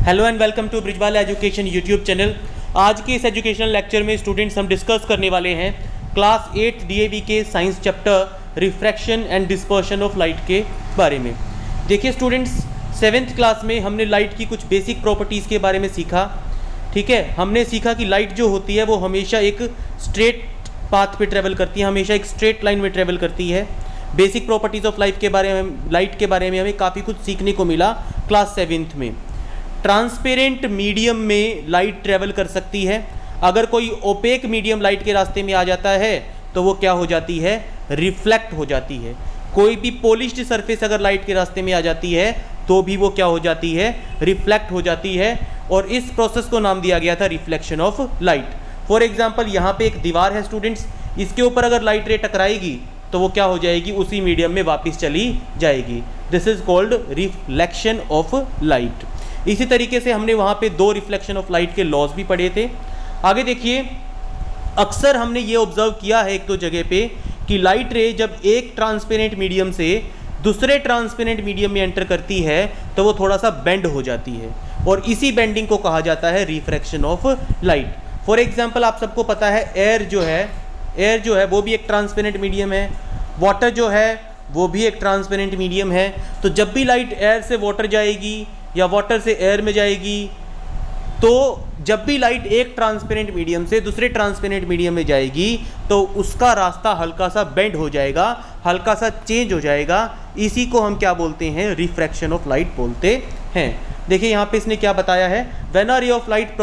Hello and welcome to Brijwal education YouTube channel. आज के इस एजुकेशनल लेक्चर में स्टूडेंट्स हम डिस्कस करने वाले हैं क्लास 8 डीएवी के science chapter refraction and dispersion of light के बारे में। देखिए स्टूडेंट्स, 7th क्लास में हमने लाइट की कुछ बेसिक प्रॉपर्टीज़ के बारे में सीखा। ठीक है, हमने सीखा कि लाइट जो होती है वो हमेशा एक स्ट्रेट पाथ पे ट्रेवल करती है, हमेशा एक स्ट्रेट लाइन में ट्रेवल करती है। बेसिक प्रॉपर्टीज़ ऑफ लाइट के बारे में हमें काफ़ी कुछ सीखने को मिला क्लास 7th में। ट्रांसपेरेंट मीडियम में लाइट ट्रेवल कर सकती है। अगर कोई ओपेक मीडियम लाइट के रास्ते में आ जाता है तो वो क्या हो जाती है, रिफ्लेक्ट हो जाती है। कोई भी पॉलिश्ड सरफेस अगर लाइट के रास्ते में आ जाती है तो भी वो क्या हो जाती है, रिफ्लेक्ट हो जाती है। और इस प्रोसेस को नाम दिया गया था reflection of light. For example, यहाँ पे एक दीवार है स्टूडेंट्स, इसके ऊपर अगर लाइट रे टकराएगी तो वो क्या हो जाएगी, उसी मीडियम में वापस चली जाएगी। This is called reflection of light. इसी तरीके से हमने वहाँ पे 2 रिफ्लेक्शन ऑफ लाइट के लॉज भी पढ़े थे। आगे देखिए, अक्सर हमने ये ऑब्जर्व किया है एक दो जगह पे कि लाइट रे जब एक ट्रांसपेरेंट मीडियम से दूसरे ट्रांसपेरेंट मीडियम में एंटर करती है तो वो थोड़ा सा बेंड हो जाती है, और इसी बेंडिंग को कहा जाता है refraction of light. For example, आप सबको पता है एयर जो है वो भी एक ट्रांसपेरेंट मीडियम है, वाटर जो है वो भी एक ट्रांसपेरेंट मीडियम है। तो जब भी लाइट एयर से वाटर जाएगी या वाटर से एयर में जाएगी, तो जब भी लाइट एक ट्रांसपेरेंट मीडियम से दूसरे ट्रांसपेरेंट मीडियम में जाएगी तो उसका रास्ता हल्का सा बेंड हो जाएगा, हल्का सा चेंज हो जाएगा। इसी को हम क्या बोलते हैं, रिफ्रैक्शन ऑफ लाइट बोलते हैं। देखिए यहाँ पे इसने क्या बताया है, when a ray of light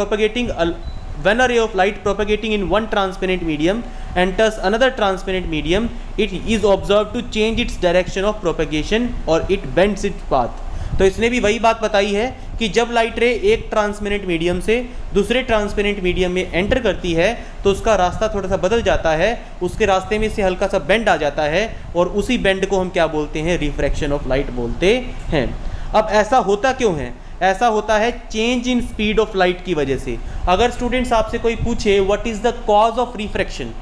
propagating in one transparent medium enters another transparent medium, it is observed to change its direction of propagation or it bends its path। तो इसने भी वही बात बताई है कि जब लाइट रे एक ट्रांसपेरेंट मीडियम से दूसरे ट्रांसपेरेंट मीडियम में एंटर करती है तो उसका रास्ता थोड़ा सा बदल जाता है, उसके रास्ते में से हल्का सा बेंड आ जाता है, और उसी बेंड को हम क्या बोलते हैं, रिफ्रैक्शन ऑफ लाइट बोलते हैं। अब ऐसा होता क्यों है, ऐसा होता है change in speed of light की वजह से। अगर स्टूडेंट्स आपसे कोई पूछे what is the cause of refraction,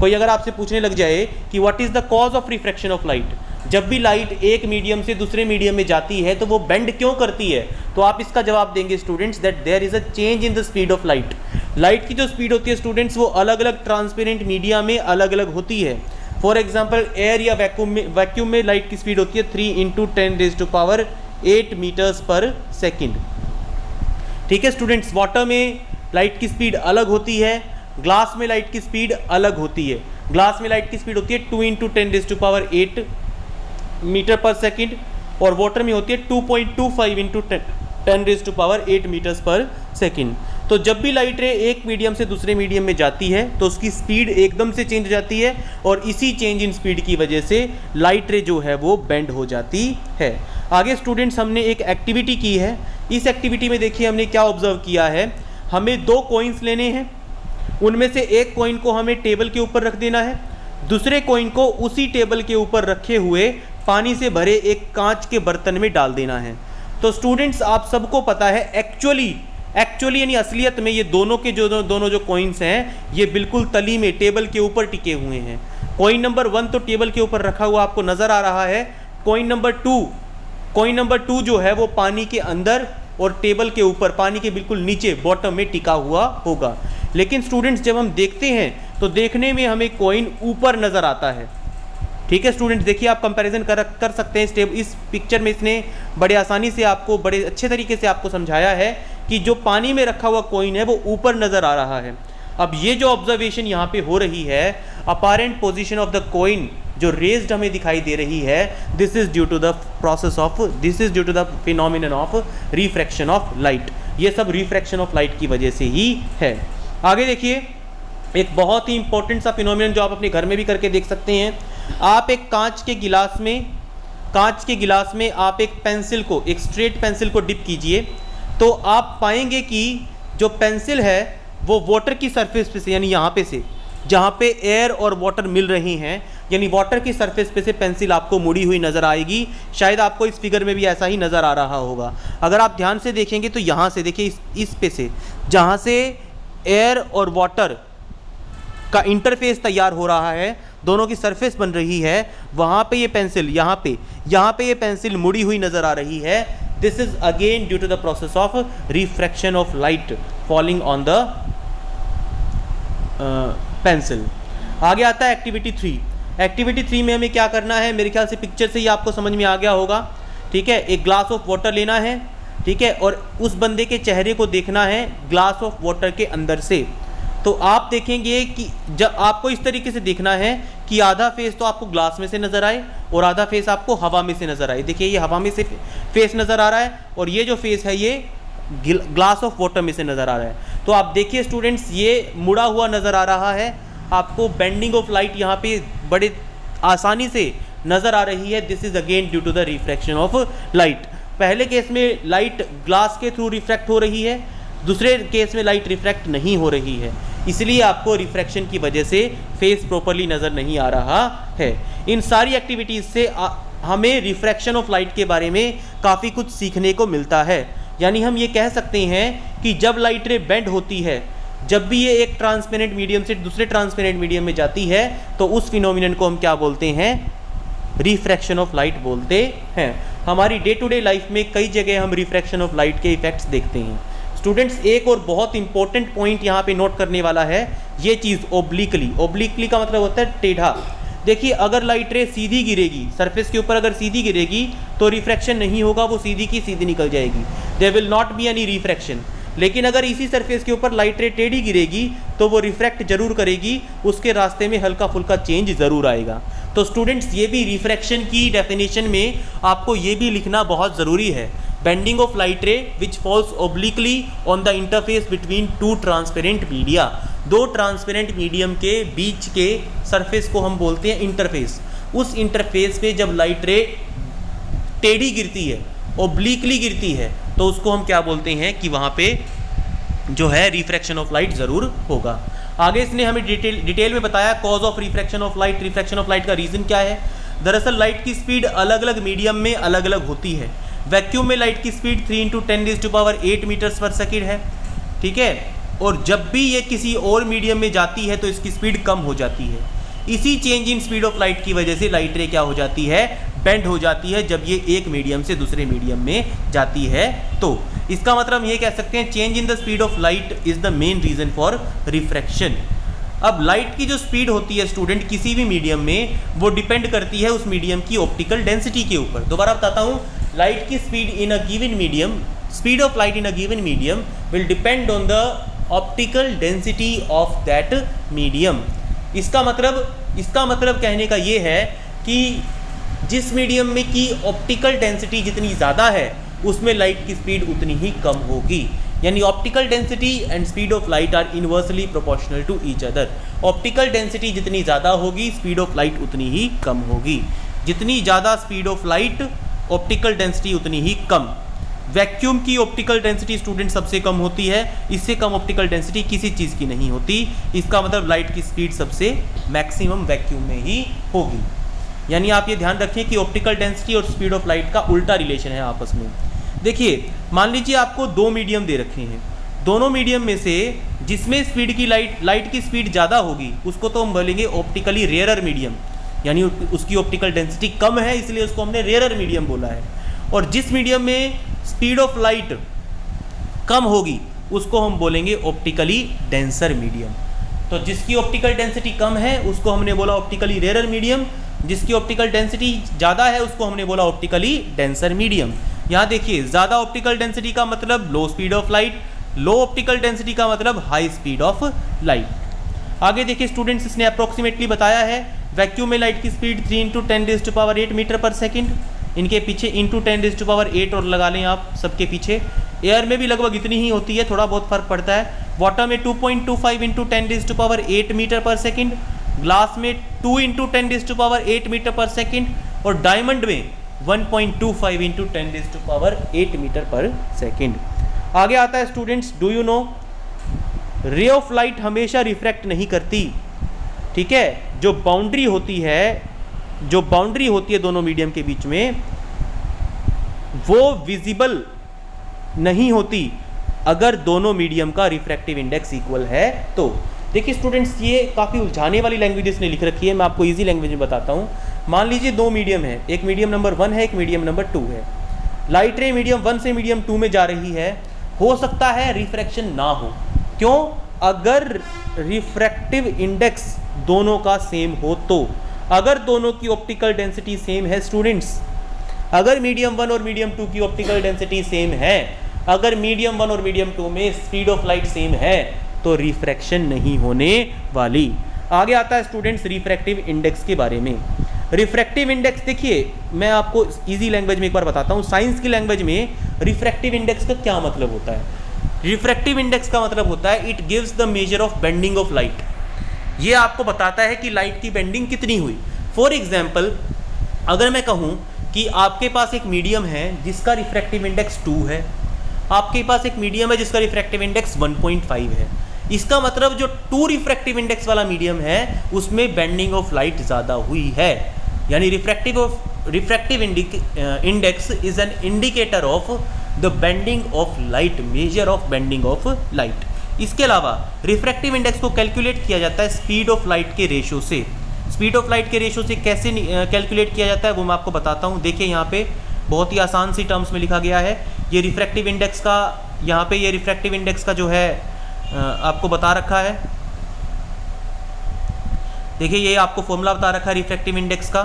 कोई अगर आपसे पूछने लग जाए कि what is the cause of refraction of light, जब भी लाइट एक मीडियम से दूसरे मीडियम में जाती है तो वो बेंड क्यों करती है, तो आप इसका जवाब देंगे students that there is a change in the speed of light. Light की जो स्पीड होती है स्टूडेंट्स वो अलग अलग ट्रांसपेरेंट मीडिया में अलग अलग होती है। फॉर एग्जाम्पल, एयर या वैक्यूम में लाइट की स्पीड होती है 3 × 10⁸ मीटर्स पर सेकेंड। ठीक है स्टूडेंट्स, वाटर में लाइट की स्पीड अलग होती है, ग्लास में लाइट की स्पीड अलग होती है। ग्लास में लाइट की स्पीड होती है 2 × 10⁸ मीटर पर सेकेंड, और वाटर में होती है 2.25 × 10⁸ मीटर्स पर सेकेंड। तो जब भी लाइट रे एक मीडियम से दूसरे मीडियम में जाती है तो उसकी स्पीड एकदम से चेंज हो जाती है, और इसी चेंज इन स्पीड की वजह से लाइट रे जो है वो बेंड हो जाती है। आगे स्टूडेंट्स, हमने एक एक्टिविटी की है। इस एक्टिविटी में देखिए हमने क्या ऑब्जर्व किया है, हमें 2 कॉइन्स लेने हैं, उनमें से एक कॉइन को हमें टेबल के ऊपर रख देना है, दूसरे कॉइन को उसी टेबल के ऊपर रखे हुए पानी से भरे एक कांच के बर्तन में डाल देना है। तो स्टूडेंट्स, आप सबको पता है एक्चुअली यानी असलियत में ये दोनों जो कॉइन्स हैं ये बिल्कुल तली में टेबल के ऊपर टिके हुए हैं। कॉइन नंबर 1 तो टेबल के ऊपर रखा हुआ आपको नज़र आ रहा है, कॉइन नंबर 2 जो है वो पानी के अंदर और टेबल के ऊपर पानी के बिल्कुल नीचे बॉटम में टिका हुआ होगा। लेकिन स्टूडेंट्स, जब हम देखते हैं तो देखने में हमें कॉइन ऊपर नज़र आता है। ठीक है स्टूडेंट्स, देखिए आप कंपैरिजन कर सकते हैं। इस पिक्चर में इसने बड़े आसानी से आपको, बड़े अच्छे तरीके से आपको समझाया है कि जो पानी में रखा हुआ कॉइन है वो ऊपर नज़र आ रहा है। अब ये जो ऑब्जर्वेशन यहाँ पे हो रही है, apparent position of the coin जो रेज्ड हमें दिखाई दे रही है, this is due to the phenomenon of refraction of light. ये सब रिफ्रैक्शन ऑफ लाइट की वजह से ही है। आगे देखिए, एक बहुत ही इंपॉर्टेंट सा फिनोमिनन जो आप अपने घर में भी करके देख सकते हैं। आप एक कांच के गिलास में आप एक स्ट्रेट पेंसिल को डिप कीजिए, तो आप पाएंगे कि जो पेंसिल है वो वाटर की सरफेस पे से, यानी यहाँ पे से जहाँ पे एयर और वाटर मिल रही हैं, यानी वाटर की सरफेस पे से पेंसिल आपको मुड़ी हुई नज़र आएगी। शायद आपको इस फिगर में भी ऐसा ही नज़र आ रहा होगा। अगर आप ध्यान से देखेंगे तो यहाँ से देखिए, इस पे से जहाँ से एयर और वाटर का इंटरफेस तैयार हो रहा है, दोनों की सरफेस बन रही है, वहाँ पे ये पेंसिल यहाँ पे ये पेंसिल मुड़ी हुई नज़र आ रही है। This is again due to the process of refraction of light falling on the pencil. आगे आता है एक्टिविटी 3। एक्टिविटी 3 में हमें क्या करना है, मेरे ख्याल से पिक्चर से ही आपको समझ में आ गया होगा, ठीक है। एक ग्लास ऑफ वाटर लेना है, ठीक है, और उस बंदे के चेहरे को देखना है ग्लास ऑफ वाटर के अंदर से। तो आप देखेंगे कि जब आपको इस तरीके से देखना है कि आधा फेस तो आपको ग्लास में से नज़र आए और आधा फेस आपको हवा में से नज़र आए। देखिए ये हवा में से फेस नज़र आ रहा है और ये जो फेस है ये ग्लास ऑफ वाटर में से नज़र आ रहा है। तो आप देखिए स्टूडेंट्स, ये मुड़ा हुआ नज़र आ रहा है आपको, बेंडिंग ऑफ लाइट यहाँ पे बड़े आसानी से नज़र आ रही है। This is again due to the refraction of light. पहले केस में लाइट ग्लास के थ्रू रिफ्रैक्ट हो रही है, दूसरे केस में लाइट रिफ्रैक्ट नहीं हो रही है, इसलिए आपको रिफ्रैक्शन की वजह से फेस प्रॉपरली नज़र नहीं आ रहा है। इन सारी एक्टिविटीज़ से हमें रिफ्रैक्शन ऑफ लाइट के बारे में काफ़ी कुछ सीखने को मिलता है। यानी हम ये कह सकते हैं कि जब लाइट रे बेंड होती है, जब भी ये एक ट्रांसपेरेंट मीडियम से दूसरे ट्रांसपेरेंट मीडियम में जाती है, तो उस फिनोमिनन को हम क्या बोलते हैं, रिफ्रैक्शन ऑफ लाइट बोलते हैं। हमारी डे टू डे लाइफ में कई जगह हम रिफ्रैक्शन ऑफ लाइट के इफेक्ट्स देखते हैं। स्टूडेंट्स, एक और बहुत इंपॉर्टेंट पॉइंट यहाँ पे नोट करने वाला है, ये चीज़ ओब्लिकली। ओब्लिकली का मतलब होता है टेढ़ा। देखिए अगर लाइट रे सीधी गिरेगी, सरफेस के ऊपर अगर सीधी गिरेगी तो रिफ्रैक्शन नहीं होगा, वो सीधी की सीधी निकल जाएगी, there will not be any refraction. लेकिन अगर इसी सरफेस के ऊपर लाइट रे टेढ़ी गिरेगी तो वो रिफ्रैक्ट जरूर करेगी, उसके रास्ते में हल्का फुल्का चेंज ज़रूर आएगा। तो स्टूडेंट्स, ये भी रिफ्रैक्शन की डेफिनेशन में आपको ये भी लिखना बहुत ज़रूरी है, बेंडिंग ऑफ लाइट रे which falls obliquely on the interface between two transparent media. दो ट्रांसपेरेंट मीडियम के बीच के सरफेस को हम बोलते हैं इंटरफेस। उस इंटरफेस पे जब लाइट रे टेढ़ी गिरती है, ओब्लिकली गिरती है, तो उसको हम क्या बोलते हैं कि वहाँ पे जो है रिफ्रैक्शन ऑफ लाइट ज़रूर होगा। आगे इसने हमें डिटेल में बताया cause of refraction of light. Refraction of light का रीज़न क्या है? दरअसल लाइट की स्पीड अलग अलग मीडियम में अलग अलग होती है। वैक्यूम में लाइट की स्पीड 3 × 10⁸ मीटर्स पर सेकेंड है, ठीक है, और जब भी ये किसी और मीडियम में जाती है तो इसकी स्पीड कम हो जाती है। इसी change in speed of light की वजह से लाइट रे क्या हो जाती है, बेंड हो जाती है जब ये एक मीडियम से दूसरे मीडियम में जाती है। तो इसका मतलब ये कह सकते हैं change in the speed of light is the main reason for refraction. अब लाइट की जो स्पीड होती है स्टूडेंट किसी भी मीडियम में, वो डिपेंड करती है उस मीडियम की ऑप्टिकल डेंसिटी के ऊपर। दोबारा बताता हूँ, लाइट की speed in a given medium, speed of light in a given medium will depend on the optical density of that medium. इसका मतलब कहने का ये है कि जिस मीडियम में की ऑप्टिकल डेंसिटी जितनी ज़्यादा है उसमें लाइट की स्पीड उतनी ही कम होगी। यानी optical density and speed of light are inversely proportional to each other. Optical density जितनी ज़्यादा होगी, स्पीड ऑफ लाइट उतनी ही कम होगी। जितनी ज़्यादा speed of light, optical density उतनी ही कम। वैक्यूम की ऑप्टिकल डेंसिटी स्टूडेंट सबसे कम होती है, इससे कम ऑप्टिकल डेंसिटी किसी चीज़ की नहीं होती। इसका मतलब लाइट की स्पीड सबसे मैक्सिमम वैक्यूम में ही होगी। यानी आप ये ध्यान रखें कि ऑप्टिकल डेंसिटी और स्पीड ऑफ लाइट का उल्टा रिलेशन है आपस में। देखिए मान लीजिए आपको दो मीडियम दे रखे हैं, दोनों मीडियम में से जिसमें स्पीड की लाइट की स्पीड ज़्यादा होगी उसको तो हम बोलेंगे ऑप्टिकली रेयरर मीडियम, यानी उसकी ऑप्टिकल डेंसिटी कम है इसलिए उसको हमने रेयरर मीडियम बोला है। और जिस मीडियम में स्पीड ऑफ लाइट कम होगी उसको हम बोलेंगे ऑप्टिकली डेंसर मीडियम। तो जिसकी ऑप्टिकल डेंसिटी कम है उसको हमने बोला ऑप्टिकली रेयरर मीडियम, जिसकी ऑप्टिकल डेंसिटी ज़्यादा है उसको हमने बोला ऑप्टिकली डेंसर मीडियम। यहाँ देखिए, ज़्यादा ऑप्टिकल डेंसिटी का मतलब लो speed of light, low optical density का मतलब हाई स्पीड ऑफ लाइट। आगे देखिए स्टूडेंट्स, इसने अप्रोक्सीमेटली बताया है वैक्यूम में लाइट की स्पीड 3 × 10⁸ मीटर पर सेकेंड, इनके पीछे इंटू 10⁸ और लगा लें आप सबके पीछे। एयर में भी लगभग इतनी ही होती है, थोड़ा बहुत फर्क पड़ता है। वाटर में 2.25 × 10⁸ मीटर पर सेकेंड, ग्लास में 2 × 10⁸ मीटर पर सेकेंड और डायमंड में 1.25 × 10⁸ मीटर पर सेकेंड। आगे आता है students, do you know ray of light हमेशा रिफ्रैक्ट नहीं करती, ठीक है। जो बाउंड्री होती है दोनों मीडियम के बीच में वो विजिबल नहीं होती अगर दोनों मीडियम का रिफ्रैक्टिव इंडेक्स इक्वल है। तो देखिए स्टूडेंट्स, ये काफ़ी उलझाने वाली लैंग्वेज इसने लिख रखी है, मैं आपको इजी लैंग्वेज में बताता हूँ। मान लीजिए दो मीडियम है, एक मीडियम नंबर 1 है, एक मीडियम नंबर 2 है। लाइट रे मीडियम 1 से मीडियम 2 में जा रही है, हो सकता है रिफ्रैक्शन ना हो। क्यों? अगर रिफ्रैक्टिव इंडेक्स दोनों का सेम हो तो। अगर दोनों की ऑप्टिकल डेंसिटी सेम है स्टूडेंट्स, अगर मीडियम 1 और मीडियम 2 की ऑप्टिकल डेंसिटी सेम है, अगर मीडियम 1 और मीडियम 2 में स्पीड ऑफ लाइट सेम है, तो रिफ्रैक्शन नहीं होने वाली। आगे आता है स्टूडेंट्स रिफ्रैक्टिव इंडेक्स के बारे में। रिफ्रैक्टिव इंडेक्स देखिए, मैं आपको इजी लैंग्वेज में एक बार बताता हूँ। साइंस की लैंग्वेज में रिफ्रैक्टिव इंडेक्स का क्या मतलब होता है? रिफ्रैक्टिव इंडेक्स का मतलब होता है it gives the measure of bending of light. ये आपको बताता है कि लाइट की बेंडिंग कितनी हुई। फॉर एग्जाम्पल, अगर मैं कहूँ कि आपके पास एक मीडियम है जिसका रिफ्रैक्टिव इंडेक्स 2 है, आपके पास एक मीडियम है जिसका रिफ्रैक्टिव इंडेक्स 1.5 है, इसका मतलब जो 2 रिफ्रैक्टिव इंडेक्स वाला मीडियम है उसमें बेंडिंग ऑफ लाइट ज़्यादा हुई है। यानी refractive index is an indicator of the bending of light, measure of bending of light. इसके अलावा रिफ्रैक्टिव इंडेक्स को कैलकुलेट किया जाता है स्पीड ऑफ लाइट के रेशो से। स्पीड ऑफ लाइट के रेशो से कैसे कैलकुलेट किया जाता है वो मैं आपको बताता हूँ। देखिए यहाँ पे बहुत ही आसान सी टर्म्स में लिखा गया है। ये रिफ्रैक्टिव इंडेक्स का, यहाँ पे ये रिफ्रैक्टिव इंडेक्स का जो है आपको बता रखा है। देखिए ये आपको फॉर्मूला बता रखा है रिफ्रैक्टिव इंडेक्स का,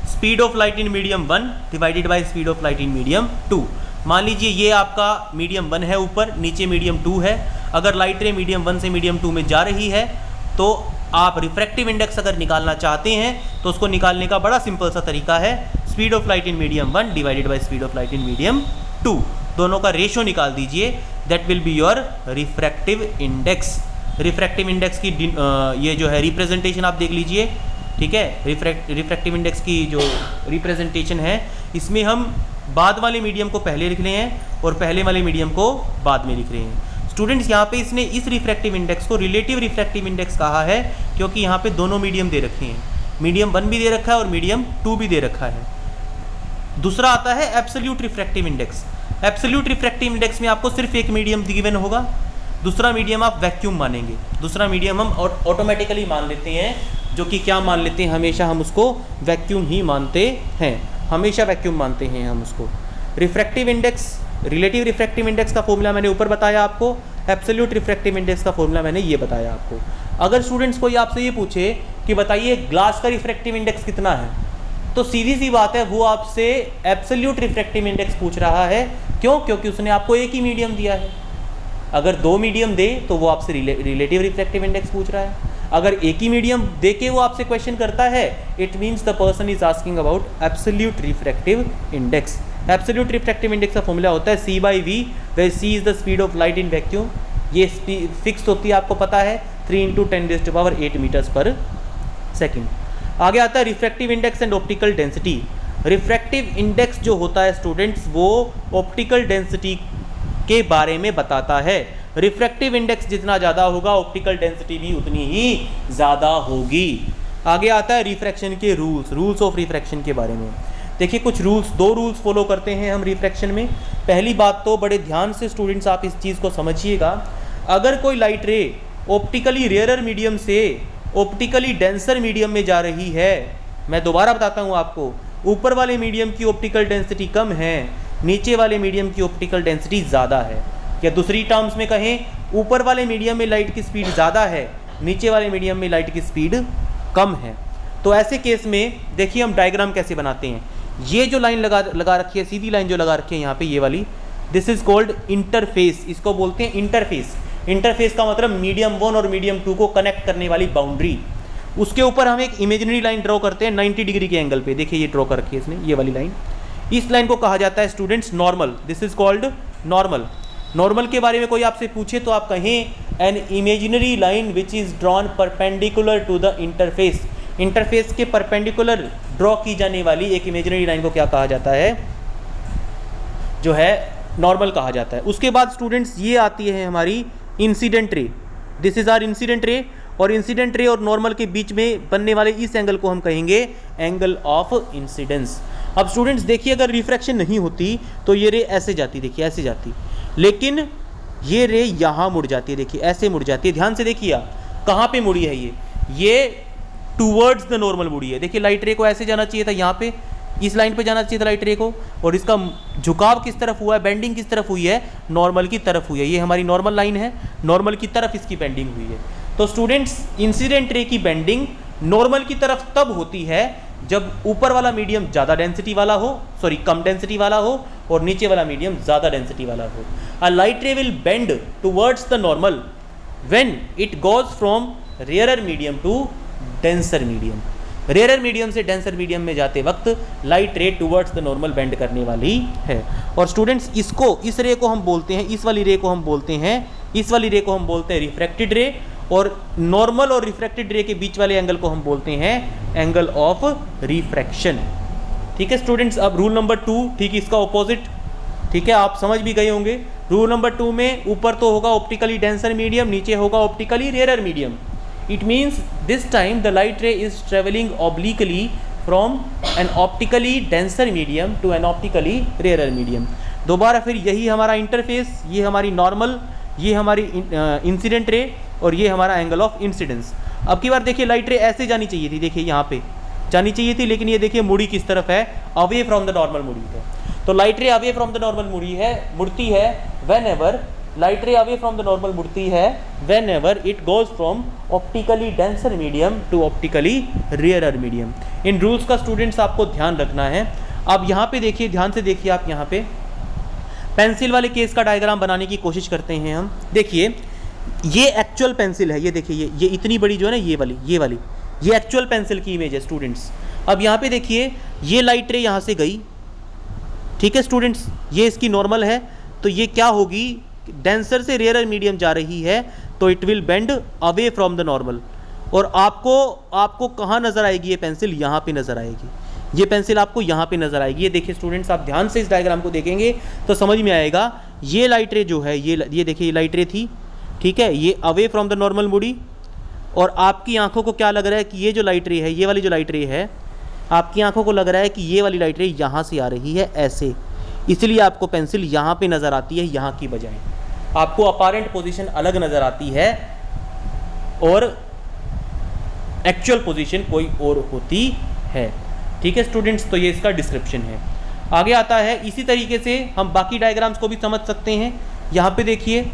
speed of light in medium 1 divided by speed of light in medium 2। मान लीजिए ये आपका मीडियम 1 है ऊपर, नीचे मीडियम 2 है। अगर लाइट रे मीडियम 1 से मीडियम 2 में जा रही है तो आप रिफ्रैक्टिव इंडेक्स अगर निकालना चाहते हैं तो उसको निकालने का बड़ा सिंपल सा तरीका है, speed of light in medium 1 divided by speed of light in medium 2, दोनों का रेशो निकाल दीजिए, that will be your refractive index. Refractive index की ये जो है रिप्रेजेंटेशन आप देख लीजिए, ठीक है। रिफ्रैक्टिव इंडेक्स की जो रिप्रेजेंटेशन है इसमें हम बाद वाले मीडियम को पहले लिख रहे हैं और पहले वाले मीडियम को बाद में लिख रहे हैं। स्टूडेंट्स यहाँ पे इसने इस रिफ्रैक्टिव इंडेक्स को रिलेटिव रिफ्रैक्टिव इंडेक्स कहा है क्योंकि यहाँ पे दोनों मीडियम दे रखे हैं, मीडियम 1 भी दे रखा है और मीडियम 2 भी दे रखा है। दूसरा आता है absolute refractive index. Absolute refractive index में आपको सिर्फ एक मीडियम गिवन होगा, दूसरा मीडियम आप वैक्यूम मानेंगे। दूसरा मीडियम हम ऑटोमेटिकली मान लेते हैं, जो कि क्या मान लेते हैं, हमेशा हम उसको वैक्यूम ही मानते हैं, हमेशा वैक्यूम मानते हैं हम उसको। Refractive index, relative refractive index का फॉर्मूला मैंने ऊपर बताया आपको, एब्सोल्यूट रिफ्रैक्टिव इंडेक्स का फॉर्मूला मैंने ये बताया आपको। अगर स्टूडेंट्स कोई आपसे ये पूछे कि बताइए ग्लास का रिफ्रैक्टिव इंडेक्स कितना है, तो सीधी सी बात है वो आपसे एब्सोल्यूट रिफ्रैक्टिव इंडेक्स पूछ रहा है। क्यों? क्योंकि उसने आपको एक ही मीडियम दिया है। अगर 2 मीडियम दे तो वो आपसे रिलेटिव रिफ्रैक्टिव इंडेक्स पूछ रहा है। अगर एक ही मीडियम दे के वो आपसे क्वेश्चन करता है, it means the person is asking about absolute refractive index. Absolute refractive index का फॉर्मूला होता है C/V, where C is the speed of light in vacuum. ये फिक्स होती है, आपको पता है, 3 × 10⁸ मीटर्स पर सेकेंड। आगे आता है refractive index and optical density. Refractive index जो होता है स्टूडेंट्स वो ऑप्टिकल डेंसिटी के बारे में बताता है। रिफ्रैक्टिव इंडेक्स जितना ज़्यादा होगा ऑप्टिकल डेंसिटी भी उतनी ही ज़्यादा होगी। आगे आता है रिफ्रैक्शन के रूल्स ऑफ रिफ्रैक्शन के बारे में। देखिए कुछ रूल्स, 2 रूल्स फॉलो करते हैं हम रिफ्रैक्शन में। पहली बात तो बड़े ध्यान से स्टूडेंट्स आप इस चीज़ को समझिएगा, अगर कोई लाइट रे ऑप्टिकली रेयरर मीडियम से ऑप्टिकली डेंसर मीडियम में जा रही है, मैं दोबारा बताता हूँ आपको, ऊपर वाले मीडियम की ऑप्टिकल डेंसिटी कम है, नीचे वाले मीडियम की ऑप्टिकल डेंसिटी ज़्यादा है। या दूसरी टर्म्स में कहें, ऊपर वाले मीडियम में लाइट की स्पीड ज़्यादा है, नीचे वाले मीडियम में लाइट की स्पीड कम है। तो ऐसे केस में देखिए हम डायग्राम कैसे बनाते हैं। ये जो लाइन लगा रखी है, सीधी लाइन जो लगा रखी है यहाँ पे, ये वाली, दिस इज कॉल्ड इंटरफेस, इसको बोलते हैं इंटरफेस। इंटरफेस का मतलब मीडियम 1 और मीडियम 2 को कनेक्ट करने वाली बाउंड्री। उसके ऊपर हम एक इमेजिनरी लाइन ड्रॉ करते हैं 90 डिग्री के एंगल पे। देखिए ये ड्रॉ कर रखी है इसने, ये वाली लाइन। इस लाइन को कहा जाता है students normal, this is called normal. Normal के बारे में कोई आपसे पूछे तो आप कहें an imaginary line which is drawn perpendicular to the interface. Interface के परपेंडिकुलर ड्रॉ की जाने वाली एक इमेजिनरी लाइन को क्या कहा जाता है, जो है नॉर्मल कहा जाता है। उसके बाद स्टूडेंट्स ये आती है हमारी incident ray, this is are incident ray. और इंसिडेंट रे और नॉर्मल के बीच में बनने वाले इस एंगल को हम कहेंगे एंगल ऑफ इंसिडेंस। अब स्टूडेंट्स देखिए, अगर रिफ्रैक्शन नहीं होती तो ये रे ऐसे जाती, देखिए ऐसे जाती, लेकिन ये रे यहाँ मुड़ जाती है, देखिए ऐसे मुड़ जाती है। ध्यान से देखिए आप, कहाँ पे मुड़ी है ये टूवर्ड्स द नॉर्मल मुड़ी है। देखिए लाइट रे को ऐसे जाना चाहिए था यहाँ पे, इस लाइन पे जाना चाहिए था लाइट रे को, और इसका झुकाव किस तरफ हुआ है, बेंडिंग किस तरफ हुई है, नॉर्मल की तरफ हुई है। ये हमारी नॉर्मल लाइन है, नॉर्मल की तरफ इसकी बेंडिंग हुई है। तो स्टूडेंट्स इंसिडेंट रे की बेंडिंग नॉर्मल की तरफ तब होती है जब ऊपर वाला मीडियम ज़्यादा डेंसिटी वाला हो, सॉरी कम डेंसिटी वाला हो, और नीचे वाला मीडियम ज़्यादा डेंसिटी वाला हो। A light ray will bend towards the normal when it goes from rarer medium to denser medium. Rarer medium से डेंसर मीडियम में जाते वक्त लाइट रे टुवर्ड्स द नॉर्मल बेंड करने वाली है। और स्टूडेंट्स इसको, इस रे को हम बोलते हैं, इस वाली रे को हम बोलते हैं, इस वाली रे को हम बोलते हैं रिफ्रैक्टेड रे, और नॉर्मल और रिफ्रैक्टेड रे के बीच वाले एंगल को हम बोलते हैं एंगल ऑफ रिफ्रैक्शन। ठीक है स्टूडेंट्स, अब रूल नंबर 2 ठीक इसका ऑपोजिट, ठीक है आप समझ भी गए होंगे। रूल नंबर 2 में ऊपर तो होगा ऑप्टिकली डेंसर मीडियम, नीचे होगा optically rarer medium. It means this time the light ray is travelling obliquely from an optically denser medium to an optically rarer medium. दोबारा फिर यही हमारा इंटरफेस, ये हमारी नॉर्मल, ये हमारी इंसिडेंट रे, और ये हमारा एंगल ऑफ इंसिडेंस। अब की बार देखिए लाइट रे ऐसे जानी चाहिए थी, देखिए यहाँ पे जानी चाहिए थी, लेकिन ये देखिए मुड़ी किस तरफ है, अवे फ्रॉम द नॉर्मल मुड़ी है। तो light ray away from the normal मुड़ती है whenever, light ray away from the normal मुड़ती है whenever it goes from optically denser medium to optically rarer medium. इन रूल्स का students आपको ध्यान रखना है। अब यहाँ पे देखिए, ध्यान से देखिए आप, यहाँ पे पेंसिल वाले केस का डायग्राम बनाने की कोशिश करते हैं हम। देखिए ये एक्चुअल पेंसिल है, ये देखिए ये इतनी बड़ी जो है ना, ये वाली ये एक्चुअल पेंसिल की इमेज है स्टूडेंट्स। अब यहाँ पे देखिए ये लाइट रे यहाँ से गई, ठीक है स्टूडेंट्स, ये इसकी नॉर्मल है, तो ये क्या होगी, डेंसर से रेयरर मीडियम जा रही है, तो it will bend away from the normal. और आपको कहाँ नज़र आएगी ये पेंसिल, यहाँ पे नज़र आएगी, ये पेंसिल आपको यहाँ पे नज़र आएगी। ये देखिए स्टूडेंट्स, आप ध्यान से इस डायग्राम को देखेंगे तो समझ में आएगा। ये लाइट रे जो है, ये देखिए ये लाइट रे थी, ठीक है, ये अवे फ्रॉम द नॉर्मल मुड़ी, और आपकी आंखों को क्या लग रहा है कि ये जो लाइट रे है, ये वाली जो लाइट रे है, आपकी आंखों को लग रहा है कि ये वाली लाइट रे यहाँ से आ रही है ऐसे, इसलिए आपको पेंसिल यहाँ पे नज़र आती है, यहाँ की बजाय आपको अपारेंट पोजीशन अलग नज़र आती है और एक्चुअल पोजीशन कोई और होती है। ठीक है स्टूडेंट्स, तो ये इसका डिस्क्रिप्शन है। आगे आता है, इसी तरीके से हम बाकी डायग्राम्स को भी समझ सकते हैं। यहाँ पे देखिए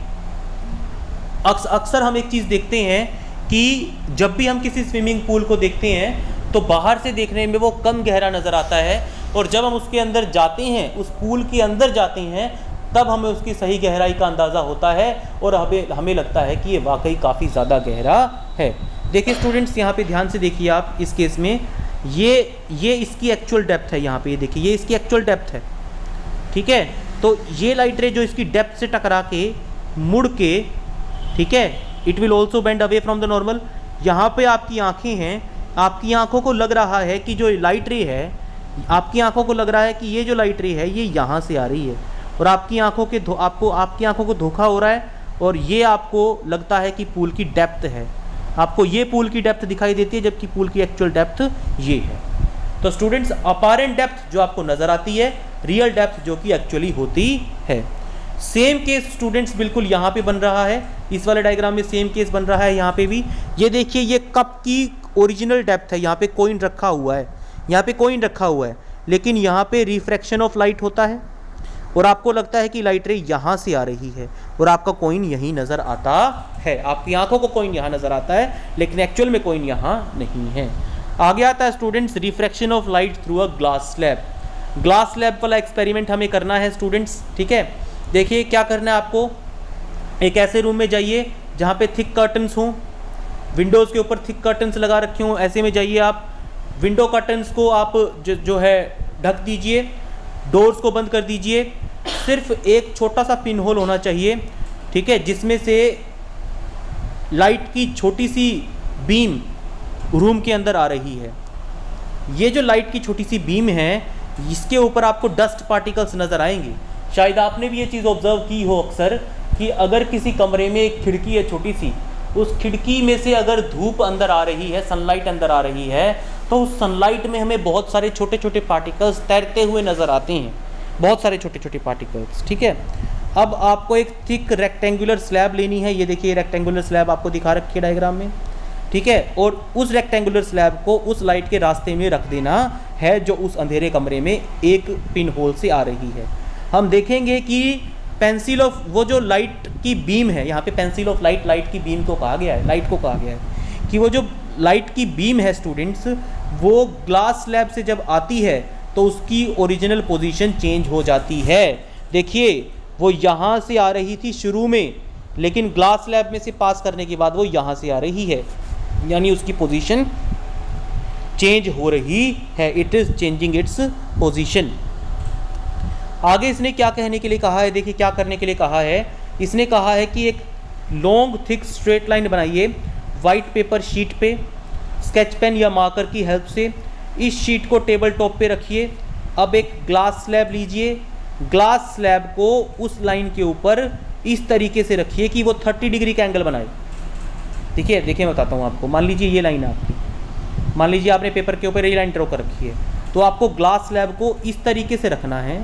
अक्सर हम एक चीज़ देखते हैं कि जब भी हम किसी स्विमिंग पूल को देखते हैं तो बाहर से देखने में वो कम गहरा नज़र आता है, और जब हम उसके अंदर जाते हैं, उस पूल के अंदर जाते हैं, तब हमें उसकी सही गहराई का अंदाज़ा होता है और हमें लगता है कि ये वाकई काफ़ी ज़्यादा गहरा है। देखिए स्टूडेंट्स, यहाँ पे ध्यान से देखिए आप, इस केस में ये इसकी एक्चुअल डेप्थ है, यहाँ पे ये देखिए ये इसकी एक्चुअल डेप्थ है, ठीक है। तो ये लाइट रे जो इसकी डेप्थ से टकरा के मुड़ के, ठीक है, it will also bend away from the normal. यहाँ पे आपकी आंखें हैं, आपकी आंखों को लग रहा है कि जो लाइट रे है, आपकी आंखों को लग रहा है कि ये जो लाइट रे है ये यहाँ से आ रही है, और आपकी आंखों को धोखा हो रहा है, और ये आपको लगता है कि पूल की डेप्थ है, आपको ये पूल की डेप्थ दिखाई देती है, जबकि पूल की एक्चुअल डेप्थ ये है। तो स्टूडेंट्स, अपारेंट डेप्थ जो आपको नज़र आती है, रियल डेप्थ जो कि एक्चुअली होती है। सेम केस स्टूडेंट्स बिल्कुल यहाँ पे बन रहा है, इस वाले डायग्राम में सेम केस बन रहा है। यहाँ पे भी ये देखिए, ये कप की ओरिजिनल डेप्थ है, यहाँ पे कॉइन रखा हुआ है, यहाँ पे कॉइन रखा हुआ है, लेकिन यहाँ पे रिफ्रैक्शन ऑफ लाइट होता है और आपको लगता है कि लाइट रे यहाँ से आ रही है, और आपका कॉइन यहीं नज़र आता है, आपकी आंखों को कॉइन यहाँ नज़र आता है, लेकिन एक्चुअल में कॉइन यहाँ नहीं है। आगे आता है students, refraction of light through a glass slab. Glass slab वाला एक्सपेरिमेंट हमें करना है स्टूडेंट्स, ठीक है। देखिए क्या करना है आपको, एक ऐसे रूम में जाइए जहाँ पे थिक कर्टन्स हों, विंडोज़ के ऊपर थिक कर्टन्स लगा रखे हों, ऐसे में जाइए आप, विंडो कर्टन्स को आप जो है ढक दीजिए, डोर्स को बंद कर दीजिए, सिर्फ एक छोटा सा पिन होल होना चाहिए, ठीक है, जिसमें से लाइट की छोटी सी बीम रूम के अंदर आ रही है। ये जो लाइट की छोटी सी बीम है, इसके ऊपर आपको डस्ट पार्टिकल्स नज़र आएंगे। शायद आपने भी ये चीज़ ऑब्जर्व की हो अक्सर कि अगर किसी कमरे में एक खिड़की है छोटी सी, उस खिड़की में से अगर धूप अंदर आ रही है, सनलाइट अंदर आ रही है, तो उस सनलाइट में हमें बहुत सारे छोटे छोटे पार्टिकल्स तैरते हुए नज़र आते हैं, बहुत सारे छोटे छोटे पार्टिकल्स, ठीक है। अब आपको एक थिक रेक्टेंगुलर स्लैब लेनी है, ये देखिए रेक्टेंगुलर स्लैब आपको दिखा रखी है डायग्राम में। ठीक है, और उस रेक्टेंगुलर स्लैब को उस लाइट के रास्ते में रख देना है जो उस अंधेरे कमरे में एक पिन होल से आ रही है। हम देखेंगे कि पेंसिल ऑफ, वो जो लाइट की बीम है, यहाँ पे पेंसिल ऑफ लाइट, लाइट की बीम को कहा गया है, लाइट को कहा गया है कि वो जो लाइट की बीम है स्टूडेंट्स, वो ग्लास स्लैब से जब आती है तो उसकी ओरिजिनल पोजीशन चेंज हो जाती है। देखिए वो यहाँ से आ रही थी शुरू में, लेकिन ग्लास स्लैब में से पास करने के बाद वो यहाँ से आ रही है, यानी उसकी पोजीशन चेंज हो रही है, it is changing its position. आगे इसने क्या कहने के लिए कहा है, देखिए क्या करने के लिए कहा है। इसने कहा है कि एक लॉन्ग थिक स्ट्रेट लाइन बनाइए वाइट पेपर शीट पे स्केच पेन या मार्कर की हेल्प से। इस शीट को टेबल टॉप पे रखिए। अब एक ग्लास स्लैब लीजिए, ग्लास स्लैब को उस लाइन के ऊपर इस तरीके से रखिए कि वो 30 डिग्री का एंगल बनाए। देखिए देखिए मैं बताता हूँ आपको। मान लीजिए ये लाइन है आपकी, मान लीजिए आपने पेपर के ऊपर ये लाइन ड्रॉ कर रखी है, तो आपको ग्लास स्लैब को इस तरीके से रखना है,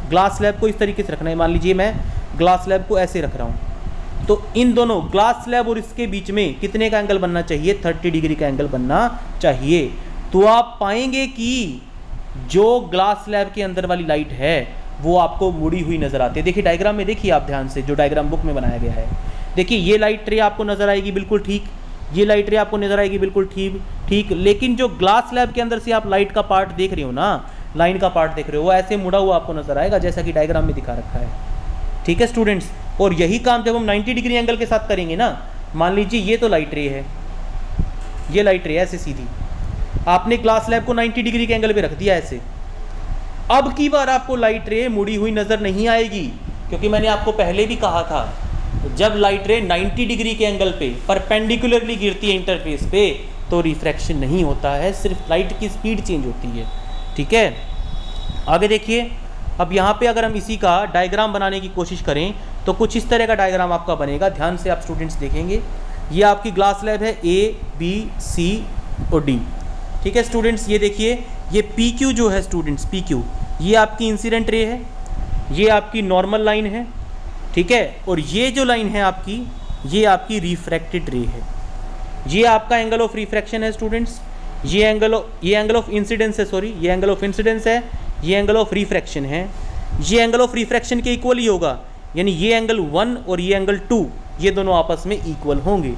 ग्लास स्लैब को इस तरीके से रखना है। मान लीजिए मैं ग्लास स्लैब को ऐसे रख रहा हूँ, तो इन दोनों ग्लास स्लैब और इसके बीच में कितने का एंगल बनना चाहिए, 30 डिग्री का एंगल बनना चाहिए। तो आप पाएंगे कि जो ग्लास स्लैब के अंदर वाली लाइट है वो आपको मुड़ी हुई नजर आती है। देखिए डायग्राम में देखिए आप ध्यान से, जो डायग्राम बुक में बनाया गया है, देखिए ये लाइट रे आपको नजर आएगी बिल्कुल ठीक, ये लाइट रे आपको नजर आएगी बिल्कुल ठीक, लेकिन जो ग्लास स्लैब के अंदर से आप लाइट का पार्ट देख रहे हो ना, लाइन का पार्ट देख रहे हो, वो ऐसे मुड़ा हुआ आपको नजर आएगा जैसा कि डायग्राम में दिखा रखा है। ठीक है स्टूडेंट्स, और यही काम जब हम 90 डिग्री एंगल के साथ करेंगे ना, मान लीजिए ये तो लाइट रे है, ये लाइट रे ऐसे सीधी, आपने ग्लास स्लैब को 90 डिग्री के एंगल पे रख दिया ऐसे। अब की बार आपको लाइट रे मुड़ी हुई नजर नहीं आएगी, क्योंकि मैंने आपको पहले भी कहा था जब लाइट रे 90 डिग्री के एंगल पे परपेंडिकुलरली गिरती है इंटरफेस पे तो रिफ्रैक्शन नहीं होता है, सिर्फ लाइट की स्पीड चेंज होती है। ठीक है, आगे देखिए। अब यहाँ पे अगर हम इसी का डायग्राम बनाने की कोशिश करें तो कुछ इस तरह का डायग्राम आपका बनेगा। ध्यान से आप स्टूडेंट्स देखेंगे, ये आपकी ग्लास स्लैब है A, B, C और D। ठीक है स्टूडेंट्स, ये देखिए ये PQ जो है स्टूडेंट्स, PQ ये आपकी इंसिडेंट रे है, ये आपकी नॉर्मल लाइन है। ठीक है, और ये जो लाइन है आपकी, ये आपकी रिफ्रैक्टेड रे है। ये आपका एंगल ऑफ रिफ्रैक्शन है स्टूडेंट्स, ये एंगल ऑफ इंसिडेंस है, सॉरी ये एंगल ऑफ इंसिडेंस है, ये एंगल ऑफ रिफ्रैक्शन है। ये एंगल ऑफ रिफ्रैक्शन के इक्वल ही होगा, यानी ये एंगल 1 और ये एंगल 2 ये दोनों आपस में इक्वल होंगे।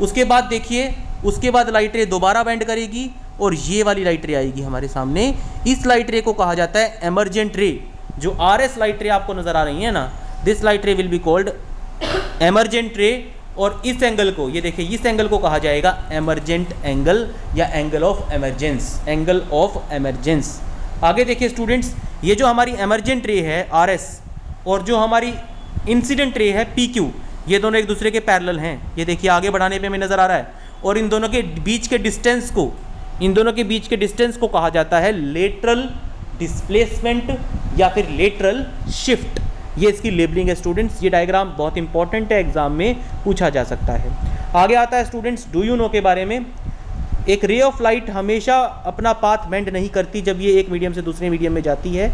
उसके बाद देखिए, उसके बाद लाइट रे दोबारा बेंड करेगी और ये वाली लाइट रे आएगी हमारे सामने। इस लाइट रे को कहा जाता है एमर्जेंट रे। जो RS लाइट रे आपको नजर आ रही है ना, this light ray will be called emergent रे। और इस एंगल को, ये देखिए इस एंगल को कहा जाएगा एमर्जेंट एंगल या angle of emergence, angle of emergence. आगे देखिए स्टूडेंट्स, ये जो हमारी एमर्जेंट रे है RS और जो हमारी इंसिडेंट रे है PQ, ये दोनों एक दूसरे के पैरेलल हैं। ये देखिए आगे बढ़ाने पे हमें नज़र आ रहा है। और इन दोनों के बीच के डिस्टेंस को, इन दोनों के बीच के डिस्टेंस को कहा जाता है लेटरल डिस्प्लेसमेंट या फिर लेटरल शिफ्ट। ये इसकी लेबलिंग है स्टूडेंट्स। ये डायग्राम बहुत इंपॉर्टेंट है, एग्जाम में पूछा जा सकता है। आगे आता है स्टूडेंट्स डू यू नो के बारे में। एक रे ऑफ लाइट हमेशा अपना पाथ बेंड नहीं करती जब ये एक मीडियम से दूसरे मीडियम में जाती है।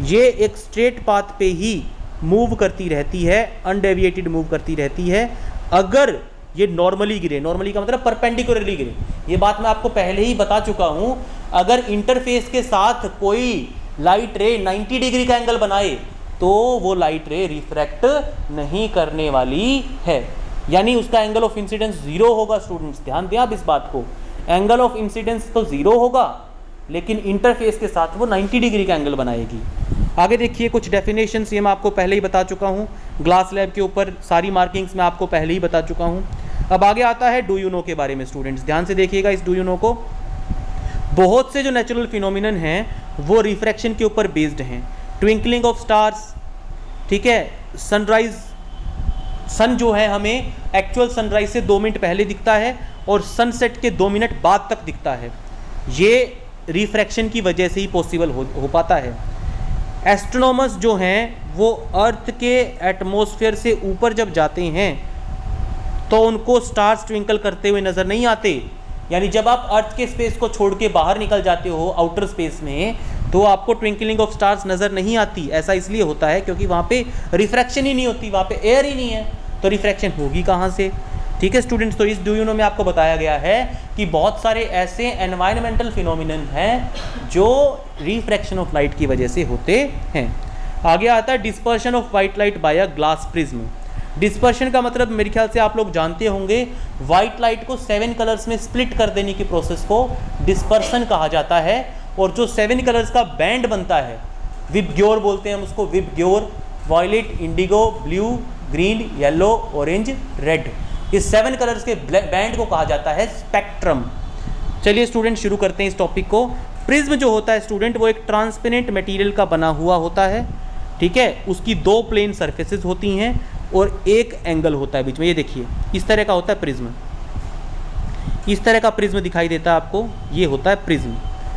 ये एक स्ट्रेट पाथ पे ही मूव करती रहती है, अनडेविएटेड मूव करती रहती है। अगर ये नॉर्मली गिरे, नॉर्मली का मतलब परपेंडिकुलरली गिरे, ये बात मैं आपको पहले ही बता चुका हूँ। अगर इंटरफेस के साथ कोई लाइट रे 90 डिग्री का एंगल बनाए तो वो लाइट रे रिफ्रैक्ट नहीं करने वाली है, यानी उसका एंगल ऑफ इंसिडेंस 0 होगा। स्टूडेंट्स ध्यान दें आप इस बात को, एंगल ऑफ इंसिडेंस तो 0 होगा, लेकिन इंटरफेस के साथ वो 90 डिग्री का एंगल बनाएगी। आगे देखिए कुछ डेफिनेशंस, ये मैं आपको पहले ही बता चुका हूँ। ग्लास स्लैब के ऊपर सारी मार्किंग्स मैं आपको पहले ही बता चुका हूँ। अब आगे आता है डू यू नो के बारे में। स्टूडेंट्स ध्यान से देखिएगा इस डू यू नो को। बहुत से जो नेचुरल फिनोमिनन हैं वो रिफ्रैक्शन के ऊपर बेस्ड हैं। ट्विंकलिंग ऑफ स्टार्स, ठीक है, सनराइज, सन जो है हमें एक्चुअल सनराइज से 2 मिनट पहले दिखता है और सनसेट के 2 मिनट बाद तक दिखता है। ये रिफ्रैक्शन की वजह से ही पॉसिबल हो पाता है। एस्ट्रोनॉमर्स जो हैं वो अर्थ के एटमॉस्फेयर से ऊपर जब जाते हैं तो उनको स्टार्स ट्विंकल करते हुए नज़र नहीं आते। यानी जब आप अर्थ के स्पेस को छोड़ के बाहर निकल जाते हो आउटर स्पेस में, तो आपको ट्विंकलिंग ऑफ स्टार्स नज़र नहीं आती। ऐसा इसलिए होता है क्योंकि वहाँ पे रिफ्रैक्शन ही नहीं होती, वहाँ पे एयर ही नहीं है, तो रिफ्रैक्शन होगी कहाँ से। ठीक है स्टूडेंट्स, तो इस डू यू नो में आपको बताया गया है कि बहुत सारे ऐसे एनवायरमेंटल फिनोमिनन हैं जो रिफ्रैक्शन ऑफ लाइट की वजह से होते हैं। आगे आता है dispersion of white light by a glass prism. Dispersion का मतलब मेरे ख्याल से आप लोग जानते होंगे, वाइट लाइट को 7 कलर्स में स्प्लिट कर देने की प्रोसेस को डिस्पर्शन कहा जाता है। और जो 7 कलर्स का बैंड बनता है, विबग्योर बोलते हैं हम उसको, VIBGYOR, violet, indigo, blue, green, yellow, orange, red, इस 7 कलर्स के बैंड को कहा जाता है स्पेक्ट्रम। चलिए स्टूडेंट शुरू करते हैं इस टॉपिक को। प्रिज्म जो होता है स्टूडेंट वो एक ट्रांसपेरेंट मटेरियल का बना हुआ होता है, ठीक है। उसकी 2 प्लेन सरफेसेस होती हैं और एक एंगल होता है बीच में। ये देखिए इस तरह का होता है प्रिज्म, इस तरह का प्रिज्म दिखाई देता है आपको, ये होता है प्रिज्म।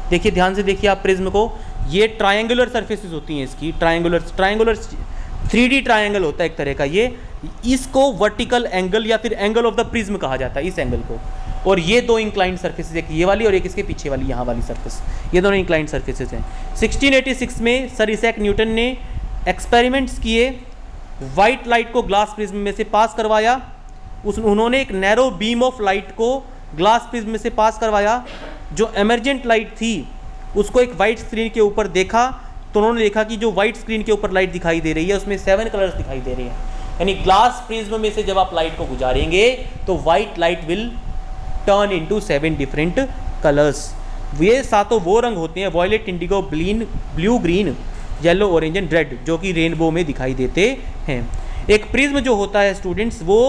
देखिए ध्यान से देखिए आप प्रिज्म को, ये ट्रायंगुलर सरफेसेस होती हैं इसकी, ट्रायंगुलर 3D ट्रायंगल होता है एक तरह का ये। इसको वर्टिकल एंगल या फिर एंगल ऑफ द प्रिज्म कहा जाता है इस एंगल को। और ये 2 इंक्लाइंड सरफेसेस, एक ये वाली और एक इसके पीछे वाली यहाँ वाली सरफेस, ये दोनों इंक्लाइंड सरफेसेस हैं। 1686 में सर इसैक न्यूटन ने एक्सपेरिमेंट्स किए, वाइट लाइट को ग्लास प्रिज्म में से पास करवाया। उन्होंने एक नैरो बीम ऑफ लाइट को ग्लास प्रिज्म में से पास करवाया। जो एमरजेंट लाइट थी उसको एक वाइट स्क्रीन के ऊपर देखा, तो उन्होंने देखा कि जो वाइट स्क्रीन के ऊपर लाइट दिखाई दे रही है उसमें 7 कलर्स दिखाई दे रहे हैं। यानी ग्लास प्रिज्म में से जब आप लाइट को गुजारेंगे तो white light will turn into 7 different colours. ये 7 वो रंग होते हैं, violet, indigo, blue, green, yellow, orange and red, जो कि रेनबो में दिखाई देते हैं। एक प्रिज्म जो होता है स्टूडेंट्स वो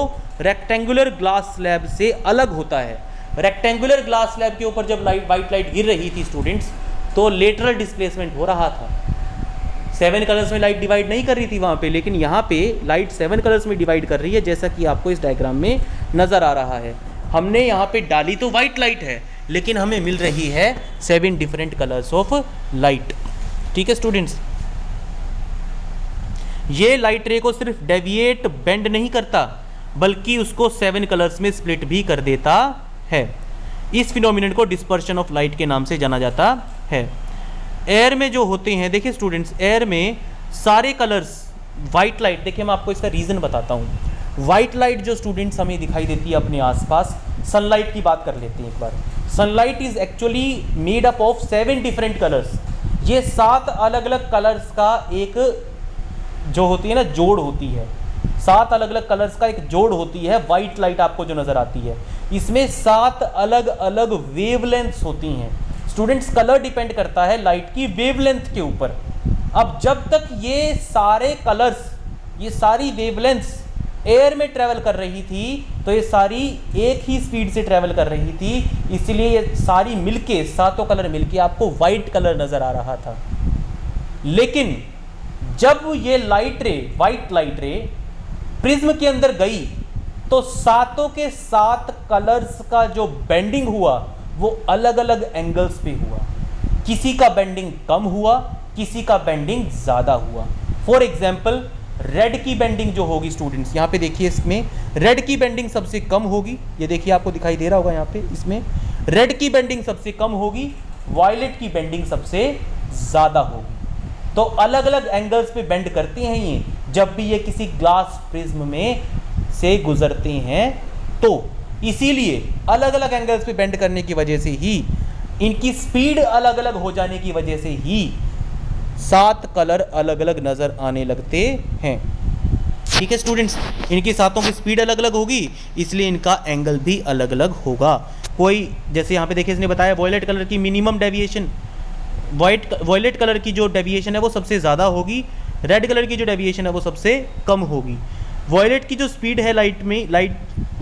रेक्टेंगुलर ग्लास स्लैब से अलग होता है। रेक्टेंगुलर ग्लास स्लैब के ऊपर जब वाइट लाइट गिर रही थी स्टूडेंट्स तो लेटरल डिस्प्लेसमेंट हो रहा था। 7 कलर्स में लाइट डिवाइड नहीं कर रही थी वहाँ पे, लेकिन यहाँ पे लाइट 7 कलर्स में डिवाइड कर रही है, जैसा कि आपको इस डायग्राम में नज़र आ रहा है। हमने यहाँ पे डाली तो वाइट लाइट है, लेकिन हमें मिल रही है 7 डिफरेंट कलर्स ऑफ लाइट। ठीक है स्टूडेंट्स, ये लाइट रे को सिर्फ डेविएट बेंड नहीं करता बल्कि उसको 7 कलर्स में स्प्लिट भी कर देता है। इस फिनोमिनन को डिस्पर्शन ऑफ लाइट के नाम से जाना जाता है। एयर में जो होते हैं, देखिए स्टूडेंट्स, एयर में सारे कलर्स, वाइट लाइट, देखिए मैं आपको इसका रीज़न बताता हूँ। वाइट लाइट जो स्टूडेंट्स हमें दिखाई देती है अपने आसपास, सनलाइट की बात कर लेते हैं एक बार। Sunlight is actually made up of 7 different colours. ये 7 अलग अलग कलर्स का एक जो होती है ना जोड़ होती है, 7 अलग अलग कलर्स का एक जोड़ होती है वाइट लाइट आपको जो नज़र आती है। इसमें 7 अलग अलग वेवलेंथ्स होती हैं। स्टूडेंट्स, कलर डिपेंड करता है लाइट की वेवलेंथ के ऊपर। अब जब तक ये सारे कलर्स, ये सारी वेवलेंथ्स एयर में ट्रेवल कर रही थी तो ये सारी एक ही स्पीड से ट्रेवल कर रही थी, इसलिए ये सारी मिलके, 7 कलर मिलके आपको वाइट कलर नज़र आ रहा था। लेकिन जब ये लाइट रे, वाइट लाइट रे प्रिज्म के अंदर गई तो 7 के 7 कलर्स का जो बेंडिंग हुआ वो अलग अलग एंगल्स पे हुआ। किसी का बेंडिंग कम हुआ, किसी का बेंडिंग ज़्यादा हुआ। फॉर एग्जाम्पल, रेड की बेंडिंग जो होगी स्टूडेंट्स, यहाँ पे देखिए इसमें रेड की बेंडिंग सबसे कम होगी। ये देखिए आपको दिखाई दे रहा होगा यहाँ पे, इसमें रेड की बेंडिंग सबसे कम होगी, वायलेट की बेंडिंग सबसे ज़्यादा होगी। तो अलग अलग एंगल्स पे बेंड करते हैं ये जब भी ये किसी ग्लास प्रिज्म में से गुजरते हैं। तो इसीलिए अलग अलग एंगल्स पे बेंड करने की वजह से ही, इनकी स्पीड अलग अलग हो जाने की वजह से ही 7 कलर अलग अलग नज़र आने लगते हैं। ठीक है स्टूडेंट्स, इनकी 7 की स्पीड अलग अलग होगी, इसलिए इनका एंगल भी अलग अलग होगा। कोई जैसे यहाँ पे देखिए इसने बताया वॉयलेट कलर की मिनिमम डेविएशन, वॉयलेट कलर की जो डेविएशन है वो सबसे ज़्यादा होगी, रेड कलर की जो डेविएशन है वो सबसे कम होगी। वॉयलेट की जो स्पीड है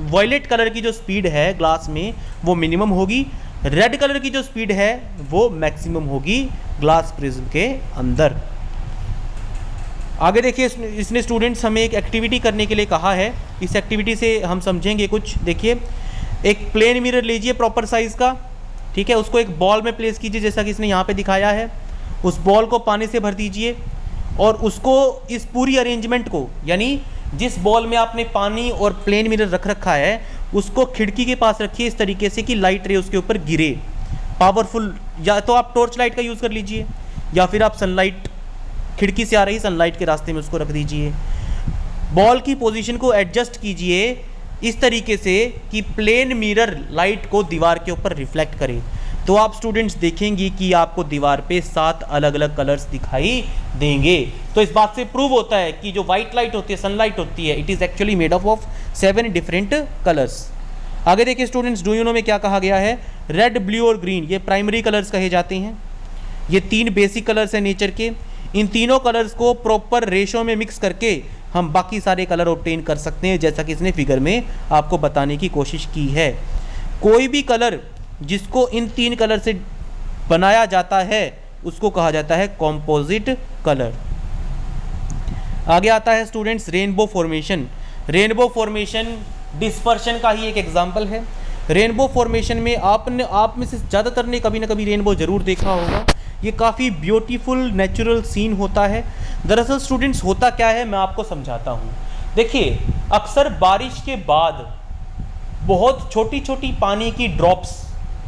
वॉयलेट कलर की जो स्पीड है ग्लास में वो मिनिमम होगी, रेड कलर की जो स्पीड है वो मैक्सिमम होगी ग्लास प्रिज्म के अंदर। आगे देखिए इसने स्टूडेंट्स हमें एक एक्टिविटी करने के लिए कहा है। इस एक्टिविटी से हम समझेंगे कुछ। देखिए, एक प्लेन मिरर लीजिए प्रॉपर साइज़ का, ठीक है, उसको एक बॉल में प्लेस कीजिए जैसा कि इसने यहाँ पे दिखाया है। उस बॉल को पानी से भर दीजिए और उसको, इस पूरी अरेंजमेंट को, यानी जिस बॉल में आपने पानी और प्लेन मिरर रख रखा है उसको खिड़की के पास रखिए इस तरीके से कि लाइट रे उसके ऊपर गिरे। पावरफुल, या तो आप टॉर्च लाइट का यूज़ कर लीजिए या फिर आप सनलाइट, खिड़की से आ रही सनलाइट के रास्ते में उसको रख दीजिए। बॉल की पोजीशन को एडजस्ट कीजिए इस तरीके से कि प्लेन मिरर लाइट को दीवार के ऊपर रिफ्लेक्ट करे, तो आप स्टूडेंट्स देखेंगे कि आपको दीवार पे 7 अलग अलग कलर्स दिखाई देंगे। तो इस बात से प्रूव होता है कि जो व्हाइट लाइट होती है, सनलाइट होती है, it is actually made up of 7 different colours. आगे देखिए स्टूडेंट्स, डू यू नो में क्या कहा गया है? रेड, ब्लू और ग्रीन ये प्राइमरी कलर्स कहे जाते हैं। ये 3 बेसिक कलर्स हैं नेचर के। इन तीनों कलर्स को प्रॉपर रेशो में मिक्स करके हम बाकी सारे कलर ऑब्टेन कर सकते हैं, जैसा कि इसने फिगर में आपको बताने की कोशिश की है। कोई भी कलर जिसको इन 3 कलर से बनाया जाता है उसको कहा जाता है कॉम्पोजिट कलर। आगे आता है students rainbow formation. Rainbow formation dispersion का ही एक एग्जाम्पल है। रेनबो फॉर्मेशन में आप में से ज़्यादातर ने कभी ना कभी रेनबो ज़रूर देखा होगा। ये काफ़ी ब्यूटीफुल नेचुरल सीन होता है। दरअसल स्टूडेंट्स होता क्या है मैं आपको समझाता हूँ। देखिए, अक्सर बारिश के बाद बहुत छोटी छोटी पानी की drops,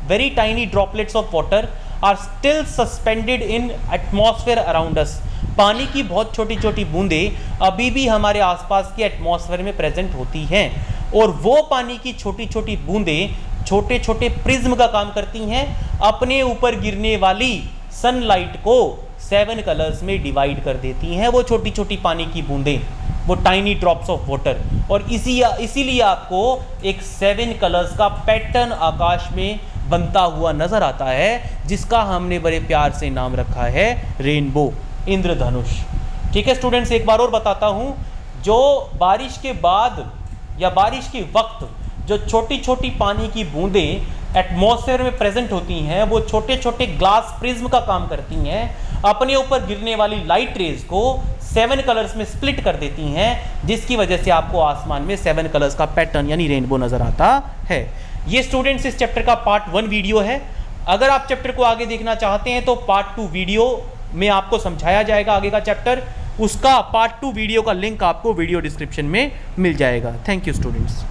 very tiny droplets of water are still suspended in atmosphere around us. पानी की बहुत छोटी छोटी बूंदें अभी भी हमारे आसपास के एटमॉस्फेयर में प्रेजेंट होती हैं, और वो पानी की छोटी छोटी बूंदें छोटे छोटे प्रिज्म का काम करती हैं, अपने ऊपर गिरने वाली सनलाइट को 7 कलर्स में डिवाइड कर देती हैं। वो छोटी छोटी पानी की बूंदें, वो टाइनी ड्रॉप्स ऑफ वाटर, और इसीलिए आपको एक 7 कलर्स का पैटर्न आकाश में बनता हुआ नजर आता है, जिसका हमने बड़े प्यार से नाम रखा है रेनबो, इंद्रधनुष। ठीक है स्टूडेंट्स, एक बार और बताता हूं, जो बारिश के बाद या बारिश के वक्त जो छोटी छोटी पानी की बूंदें एटमॉस्फेयर में प्रेजेंट होती हैं, वो छोटे छोटे ग्लास प्रिज्म का काम करती हैं, अपने ऊपर गिरने वाली लाइट रेज को 7 कलर्स में स्प्लिट कर देती हैं, जिसकी वजह से आपको आसमान में 7 कलर्स का पैटर्न यानी रेनबो नजर आता है। ये स्टूडेंट्स इस चैप्टर का पार्ट 1 वीडियो है। अगर आप चैप्टर को आगे देखना चाहते हैं तो पार्ट 2 वीडियो में आपको समझाया जाएगा आगे का चैप्टर। उसका पार्ट 2 वीडियो का लिंक आपको वीडियो डिस्क्रिप्शन में मिल जाएगा। Thank you students.